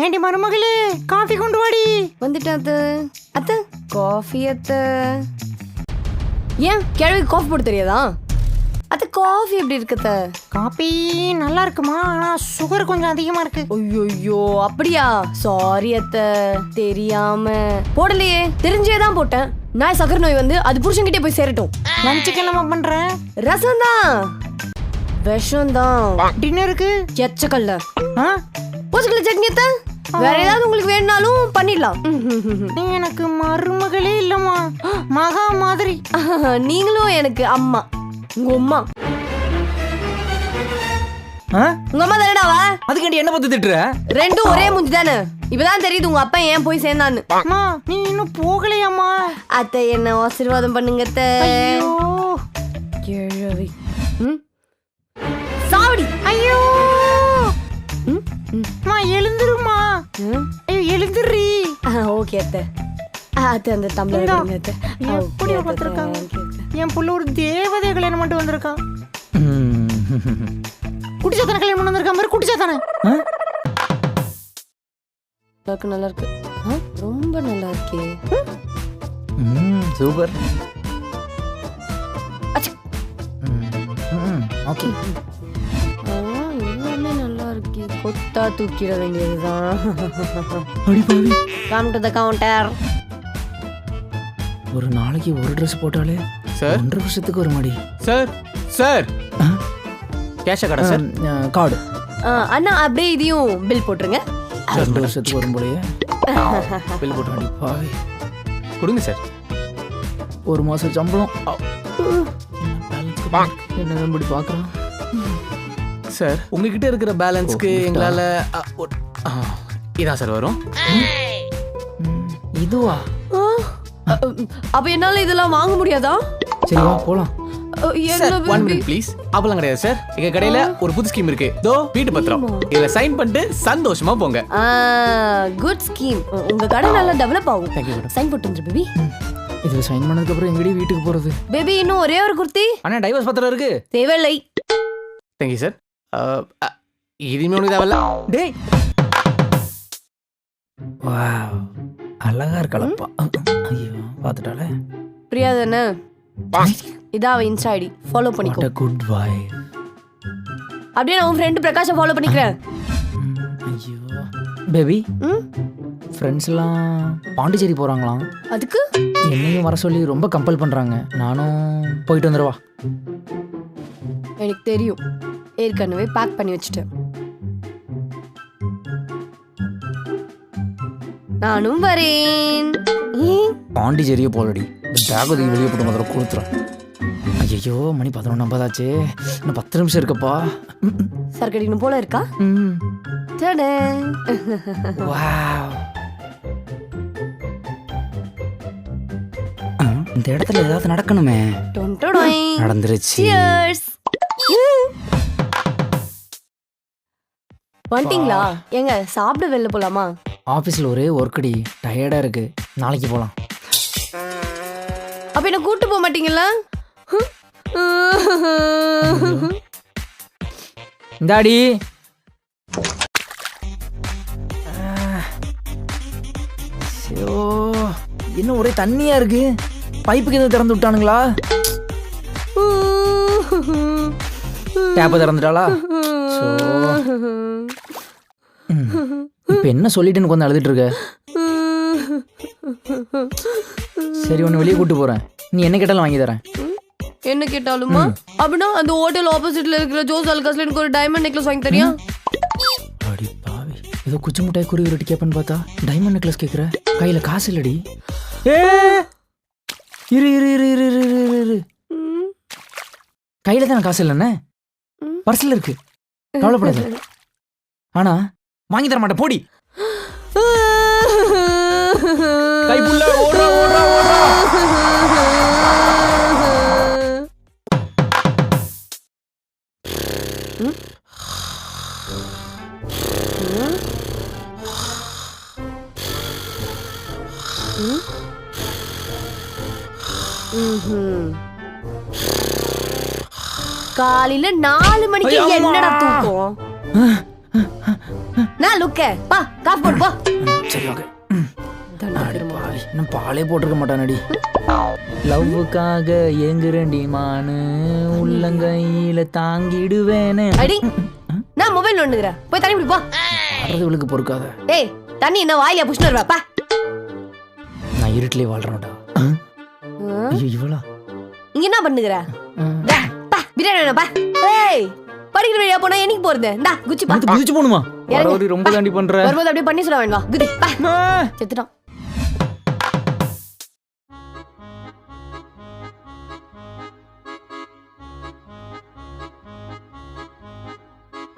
ஏண்டி மருமகளே, காஃபி கொண்டு வாடி. வந்துட்டேன் அத்தை. அத்தை காஃபி அத்தை. ஏன் கிழவிக்கு காஃபி போட தெரியாதா? அத்தை காஃபி எப்படி இருக்கு அத்தை? காஃபி நல்லா இருக்குமா, ஆனா சுகர் கொஞ்சம் அதிகமா இருக்கு. ஐயோ அப்படியா? சாரி அத்தை, தெரியாம போடலையே, தெரிஞ்சே தான் போட்டேன். நான் சக்கரை நோய் வந்து அது புருஷன்கிட்டே போய் சேரட்டும். லஞ்சுக்கு என்னமா பண்ற? ரசம் தான், விஷம் தான். டின்னருக்கு எச்சக்கல்ல ஆ? பூசக்கல்ல சட்னி அத்தை. வேற ஏதாவது உங்களுக்கு வேணும்னாலும் பண்ணிடலாம். நீ எனக்கு மருமகளே இல்லம்மா, மகா மாதிரி. நீங்களும் எனக்கு அம்மா. உங்க அம்மா உங்க அம்மா தானடாவா? அதுக்கு என்ன பத்தி திட்டுற? ரெண்டும் ஒரே மூஞ்சி தானே. இப்பதான் தெரியுது உங்க அப்பா ஏன் போய் சேர்ந்தான்னு. அம்மா நீ இன்னும் போகலையாம்மா? அத்தை என்ன ஆசீர்வாதம் பண்ணுங்க அத்தை. ஐயோ கிழவி சாவடி. ஐயோ மா எழுந்துருமா. ஐயோ எழுந்துடுறி. ஓகே அத்தை. அத்தை அந்த டம்ளர் எடுங்க அத்தை. எப்படி வளர்த்துருக்காங்க என் புள்ள, ஒரு தேவதை கல்யாணம் மட்டும் வந்திருக்கான். குடிச்சாத்தான கல்யாணம் பண்ணி வந்திருக்கான் மாதிரி குடிச்சாத்தானே. நல்லா இருக்கு, ரொம்ப நல்லா இருக்கே. சூப்பர். ஓகே, எல்லாமே நல்லா இருக்கு. கொத்தா தூக்கிட வேண்டியதுதான். Come to the counter. ஒரு நாளைக்கு ஒரு ட்ரெஸ் போட்டாலே சார் 1.5 வருஷத்துக்கு ஒரு மாடி. சார் சார் கேஷா கடை சார். கார்டு அண்ணா அப்படியே இதையும் பில் போட்டுருங்க. 2 வருஷத்துக்கு வரும் போலயே. பில் போட்டு அடி பாவி, கொடுங்க சார். ஒரு மாசம் சம்பளம். என்ன இப்படி பாக்குறான் சார்? உங்ககிட்ட இருக்கிற பேலன்ஸ்க்கு எங்களால இதான் சார் வரும். இதுவா? அப்ப என்னால இதெல்லாம் வாங்க முடியாதா? சரி வா போலாம். Sir 1 minute please. அப்பலாம் கிடையாது சார், எங்க கடையில ஒரு புது ஸ்கீம் இருக்கு. தோ வீட்டு பத்திரம், இதுல சைன் பண்ணிட்டு சந்தோஷமா போங்க. Good scheme. உங்க கடை நல்லா டெவலப் ஆகும். Thank you madam. சைன் போட்டுங்க பேபி. இதுல சைன் பண்ணதுக்கு அப்புறம் எங்கடி வீட்டுக்கு போறது? பேபி இன்னும் ஒரே ஒரு குர்த்தி. அண்ணா டைவர்ஸ் பத்திரம் இருக்கு. தேவையில்லை. Thank you sir. இதுமே ஒன்று தேவையில்ல. டேய் வாவ், அழகா இருக்கலப்பா. ஐயோ பாத்துட்டாலே. பிரியா தானே? இதான் அவ இன்ஸ்டா ஐடி, ஃபாலோ பண்ணிக்கோ. What a good vibe. அப்படியே நான் உன் ஃப்ரெண்ட் பிரகாஷை ஃபாலோ பண்ணிக்கிறேன். ஐயோ பேபி, ஃப்ரெண்ட்ஸ் எல்லாம் பாண்டிச்சேரி போறாங்களாம். அதுக்கு என்னையும் வர சொல்லி ரொம்ப கம்பல் பண்றாங்க. நானும் போயிட்டு வந்துடுவா. எனக்கு தெரியும், ஏற்கனவே பேக் பண்ணி வச்சுட்டேன். நானும் வரேன். பாண்டிச்சேரியே போலடி. பேகதி வெளியே போட்டு முதல்ல கொடுத்துறேன். ஐயோ மணி 11:50 இன்னும் 10 நிமிஷம் இருக்குப்பா. சர்க்கடிக்கணும் போல இருக்கா? வாவ், இந்த இடத்துல ஏதாவது நடக்கணுமே. நடந்துருச்சு. வந்துட்டீங்களா? எங்க சாப்பிட வெளில போலாமா? ஆபீஸ்ல ஒரே ஒர்க்கடி, டயர்டா இருக்கு. நாளைக்கு போலாம். அப்ப என்ன கூட்டு போக மாட்டீங்களா? இந்தாடி. என்ன ஒரே தண்ணியா இருக்கு. பைப்புக்கு எதுவும் திறந்து விட்டானுங்களா? டேப்ப திறந்துட்டாளா? இப்ப என்ன சொல்லிட்டு கொஞ்சம் அழுதுட்டு இருக்க? சரி உன்னை வெளியே கூட்டு போறேன். நீ என்ன கேட்டாலும் வாங்கி தரேன். என்ன கேட்டாலுமா? அப்படின்னா அந்த ஹோட்டல் ஆப்போசிட்ல இருக்கிற ஜோஸ் அல்காஸ்ல எனக்கு ஒரு டைமண்ட் நெக்லஸ் வாங்கி தரியா? அடி பாவி, ஏதோ குச்சி முட்டாய் குருவி ரொட்டி கேப்பன்னு பார்த்தா டைமண்ட் நெக்லஸ் கேக்குற. கையில காசு இல்லடி. இரு இரு இரு இரு இரு இரு. கையில தானே காசு இல்லைன்னு, பர்ஸ்ல இருக்கு. கவலைப்படாத. ஆனா வாங்கி தர மாட்டேன், போடி. கைப்புள்ள ஓடுறா ஓடுறா ஓடுறா. காலையில 4 மணிக்கு என்னடா தூக்கம்? என்ன லுக்க பா காஃபி போடு போ சரி ஓகே. இன்னும் பாலே போட்டிருக்க மாட்டானடி. லவ்வுக்காக ஏங்குறண்டி மானு உள்ளங்கையில தாங்கிடுவேன்னு. அடி நான் மொபைல் நோண்டுகிறேன் போய் தண்ணி குடி போ. வர்றது இவளுக்கு பொறுக்காத. ஏய் தண்ணி என்ன வாயில புஷ்ணு வருவாப்பா. நான் இருட்டிலே வாழ்றேன்டா. ஐயோ இவளா இங்க என்ன பண்ணுகிற? பா பிரியாணி வேணாப்பா. ஏய் படிக்கிற வழியா போனா என்னைக்கு போறது? இந்தா குச்சி பா. குதிச்சு போணுமா? வரவரி ரொம்ப தாண்டி பண்ற. வரும்போது அப்படியே பண்ணி சொல்ல வேண்டாம். குதி பா. செத்துட்டான்.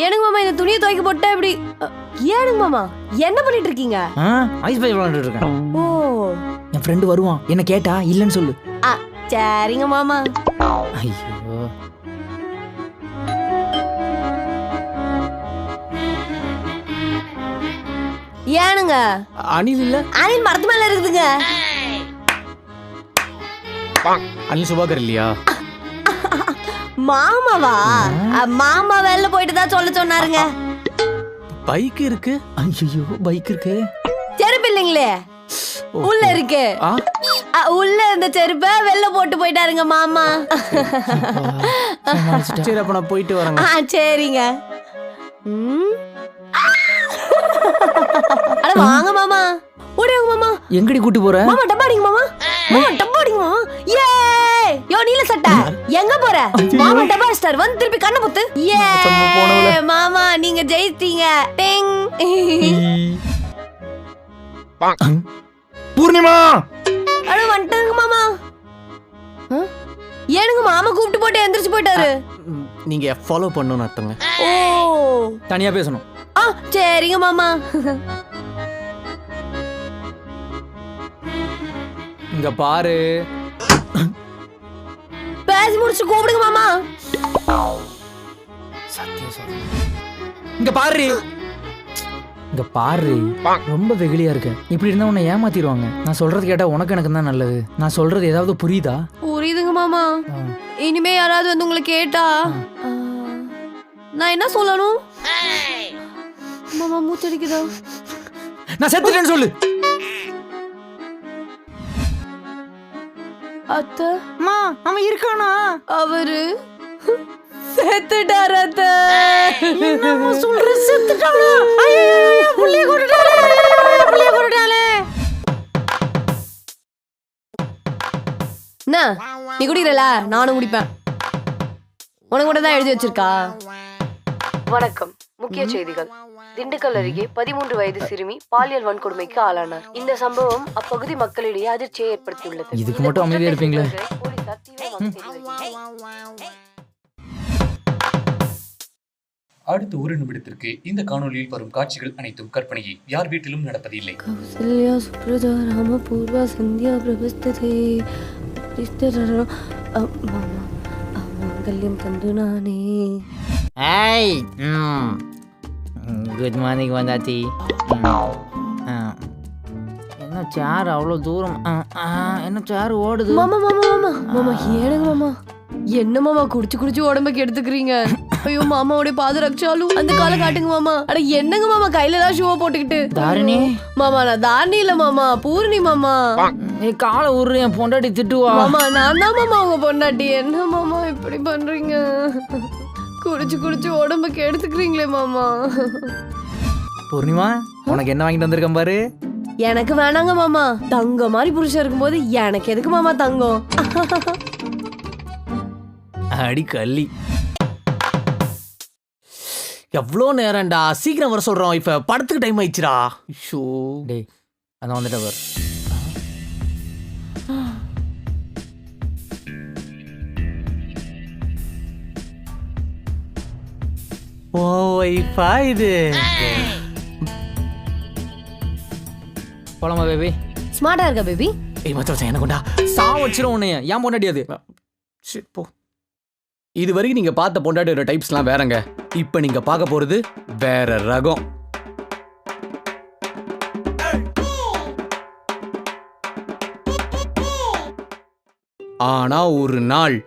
ஏனுங்க மாமா இந்த துணியை துவைக்க போட்டா இப்படி ஏனுங்க மாமா என்ன பண்ணிட்டு இருக்கீங்க? ஐஸ் பை விளையாண்டுட்டு இருக்கேன். ஓ என் ஃப்ரெண்டு வருவான், என்ன கேட்டா இல்லன்னு சொல்லு. சரிங்க மாமா. ஐயோ ஏனுங்க அனில் இல்ல? அனில் மரத்து மேல இருக்குதுங்க. அனில் சுபாகர் இல்லையா? மாமாவா? மாமா வெளில போயிட்டு தான் சொல்ல சொன்னாருங்க. பைக் இருக்கு. ஐயோ பைக் இருக்கு. செருப்பு இல்லைங்களே உள்ள இருக்கு. உள்ள இருந்த செருப்ப வெளில போட்டு போயிட்டாருங்க மாமா. சரி அப்ப நான் போயிட்டு வரேங்க. சரிங்க. அட வாங்க மாமா. ஓடிங்க மாமா. எங்கடி கூட்டி போற? மாமா டப்பாடிங்க மாமா. மாமா டப்பாடிங்க மாமா. ஏ யோ நீல சட்டை எங்க போற? மாமா டப்பா ஸ்டார் வந்து திருப்பி கண்ண புத்து. ஏ மாமா நீங்க ஜெயிச்சீங்க. டிங். பூர்ணிமா அட வந்துட்டாங்க மாமா. ஏனுங்க மாமா கூப்பிட்டு போட்டு எந்திரிச்சு போயிட்டாரு. நீங்க ஃபாலோ பண்ணனும் அர்த்தங்க. ஓ தனியா பேசணும். சரிங்க மாமா. இங்க பாரு. பேசி முடிச்சு கூப்பிடுங்க மாமா. இங்க பாரு. இங்க பாரு. ரொம்ப வெகுளியா இருக்க. இப்படி இருந்தா உன்னை ஏமாத்திடுவாங்க. நான் சொல்றது கேட்டா உனக்கு எனக்கு தான் நல்லது. நான் சொல்றது ஏதாவது புரியுதா? புரியுதுங்க மாமா. இனிமே யாராவது வந்து உங்களை கேட்டா நான் என்ன சொல்லணும்? மாமா மூச்சடிக்குதா? நான் செத்துட்டேன்னு சொல்லு. அத்தை அம்மா அவன் இருக்கானா? அவரு செத்துட்டாரு அத்தை. என்னம்மா சொல்ற? செத்துட்டானா? ஐயோ புள்ளைய கொன்னுட்டாளே. புள்ளைய கொன்னுட்டாளே. என்ன நீ குடிக்கிறல நானும் குடிப்பேன். உனக்கு கூட தான் எழுதி வச்சிருக்கா. வணக்கம். முக்கிய செய்திகள். திண்டுக்கல் அருகே 13 வயது சிறுமி பாலியல் வன்கொடுமைக்கு ஆளானார். இந்த சம்பவம் அப்பகுதி மக்களிடையே அதிர்ச்சியை ஏற்படுத்தியுள்ளது. இதுக்கு மட்டும் அமைதியா இருப்பீங்களே. அடுத்த ஒரு நிமிடத்திற்கு இந்த காணொலியில் வரும் காட்சிகள் அனைத்தும் கற்பனையே, யார் வீட்டிலும் நடப்பதில்லை. கௌசல்யா சுப்ரஜா ராம பூர்வா சந்தியா பிரபஸ்ததே மங்கல்யம் தந்து நானே. ஏய் குட் மார்னிங் வந்தாச்சி. என்ன சேர் அவ்வளோ தூரம்? என்ன சேர் ஓடுது? மாமா மாமா மாமா மாமா ஏனுங்க மாமா என்ன மாமா குடிச்சு குடிச்சு உடம்புக்கு எடுத்துக்கிறீங்க? ஐயோ மாமாவோட பாதரட்சாலும் அந்த காலை காட்டுங்க மாமா. அட என்னங்க மாமா கையில தான் ஷூவை போட்டுக்கிட்டு? தாரணி மாமா நான் தாரணி இல்ல மாமா பூர்ணி மாமா. நீ காலை உரு, என் பொண்டாட்டி திட்டுவா. மாமா நான் தான் மாமா உங்க பொண்டாட்டி. என்ன மாமா இப்படி பண்றீங்க? குடிச்சு குடிச்சு உடம்புக்கு எடுத்துக்கிறீங்களே மாமா. பூர்ணிமா உனக்கு என்ன வாங்கிட்டு வந்திருக்கேன் பாரு. எனக்கு வேணாங்க மாமா. தங்க மாதிரி புருஷன் இருக்கும்போது எனக்கு எதுக்கு மாமா தங்கம்? அடி கள்ளி. எவ்வளோ நேரம்டா, சீக்கிரம் வர சொல்றோம். இப்ப படத்துக்கு டைம் ஆயிடுச்சுடா. ஷோ டேய் அதான் வந்துட்ட பாரு. ஓ வைஃபா இது. போலாமா பேபி? ஸ்மார்ட்டா இருக்கா பேபி? ஏய் மச்சான் என்ன கொண்டா. சா வச்சிரும் உன்னைய. ஏன் பொண்டாட்டி அது? சரி போ. இது வரைக்கும் நீங்க பார்த்த பொண்டாட்டியோட டைப்ஸ்லாம் வேறங்க. இப்போ நீங்க பார்க்க போறது வேற ரகம். ஆனா ஒரு நாள்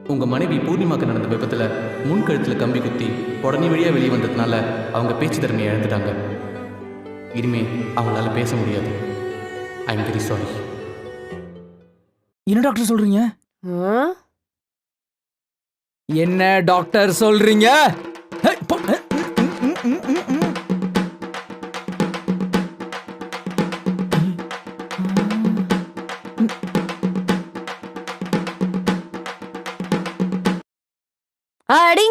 உங்க மனைவி பூர்ணிமாக்கு நடந்த விபத்துல முன்கழுத்துல கம்பி குத்தி உடனே வழியா வெளியே வந்ததுனால அவங்க பேச்சு திறமையை இழந்துட்டாங்க. இனிமே அவங்களால பேச முடியாது. I am very sorry. என்ன டாக்டர் சொல்றீங்க? ஆ? என்ன டாக்டர் சொல்றீங்க? ஹே, அடி